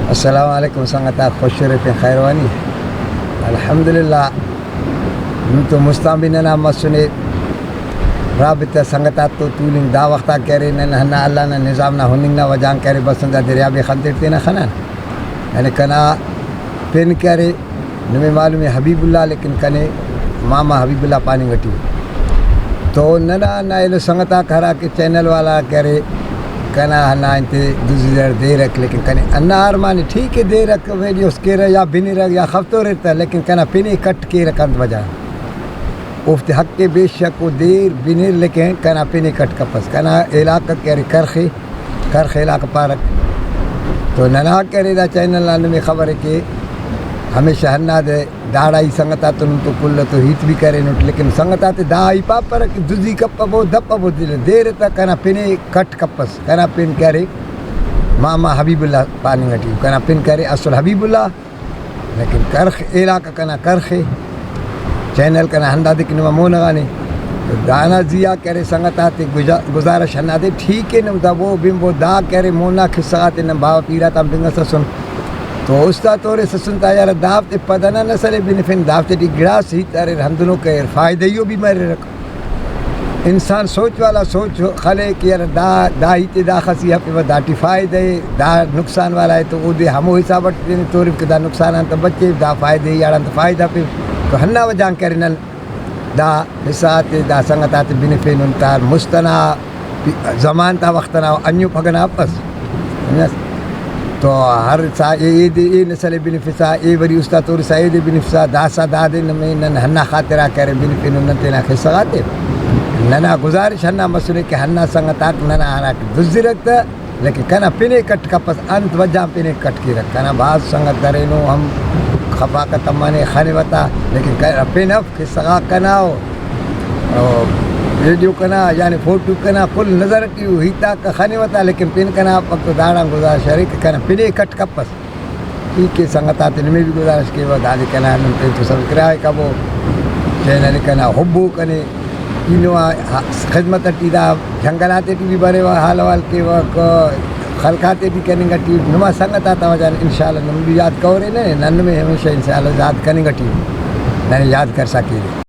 السلام علیکم سنگتا خوش رہتے خیروانی الحمدللہ تو مستعملنا مسنے رابطہ سنگتا تو تولین دا وقتا کرے نہ اللہ نہ نظام نہ ہننگ نہ وجان کرے بسندا دریا بھی خندتے نہ خنان یعنی کنا پین کرے نمیں معلوم ہے حبیب اللہ لیکن کنے ماما حبیب اللہ پانی گٹی تو نہ یہ سنگتا کھرا کہ چینل والا کرے کنا ہنا انتے دوسری دے رکھ لیکن کنے انا ارمانی ٹھیک ہے دے رکھ ویڈیوز کے رہا یا بنی رکھ یا خفتو رہتا ہے لیکن کنا پینی کٹ کے رکھند بجا افت حق کے بے شک و دیر بنیر لیکن کنا پینی کٹ کپس کنا علاقہ کہری کرخ علاقہ پارک تو ننا کرے دا چینل لانے میں خبر ہے کہ ہمیشہ ہنا دے داڑائی سنگتا تو کل تو ہیت بھی کرے نوٹ لیکن سنگتا تے دائی پاپر کہ دوزی کپا بہت دپا بہت دل دیر تک کنا پینے کٹ کپس کنا پین کرے ماما حبیب اللہ پانی گٹی کنا پین کرے اصل حبیب اللہ لیکن کرخ علاقہ کنا کرخ چینل کنا ہندا دے کنما مون گانے دانا زیا کرے سنگتا تے گزارش ہنا دے ٹھیک ہے نم دا وہ بیم وہ دا کرے مونا کھساتے نم باوا پیرا تام بنگا سسن تو استاد تورے سسنتا یار دعوت پدنا نسلے بنفن دعوت ٹی گڑاس ہی تارے ہمدنوں کے فائدہ یو بھی میرے رکھ انسان سوچ والا سوچ خلے کہ یار دا ہی تے دا خسی ہے دا ٹی فائدہ ہے دا نقصان والا ہے تو وہ دے ہمو حساب دینے توری کہ دا نقصان انتا بچے دا فائدہ ہے یار انتا فائدہ پہ تو ہننا وجان کرنن دا حسات دا سنگتات بنفن انتار مستنا زمان تا وقتنا انیو پھگنا پس تو ہر سا اے نسل بنفسا اے وری استاد تور سا اے بنفسا داسا دادے نن ہنا خاطرہ کرے بنفن نتنا خساتے ننا گزارش ہنا مسئلے کہ ہنا سنگتات ننا ہنا دزی رکھتا لیکن کنا پینے کٹ کا پس انت وجہ پینے کٹ کی رکھ کنا بعض سنگت درینو ہم خفاقت امانے خانے وطا لیکن کنا پینے خسا کنا ویڈیو کنا یعنی فوٹو کنا کل نظر کی ہوئی تا خانے وطا لیکن پین کنا وقت داڑا گزارش شریک کنا پینے کٹ کپس ٹھیک ہے سنگتات نمی بھی گزارش کی وہ دادی کنا نمتے تو سب کرائے کبو چینل کنا حبو کنے انو خدمت ٹی دا جنگلاتے ٹی بھی بڑے حال وال کے وقت خلقاتے بھی کرنے گا ٹی نما سنگتات وجان انشاءاللہ نم بھی یاد کورے نن میں ہمیشہ انشاءاللہ یاد کرنے گا ٹی نن یاد کر سکے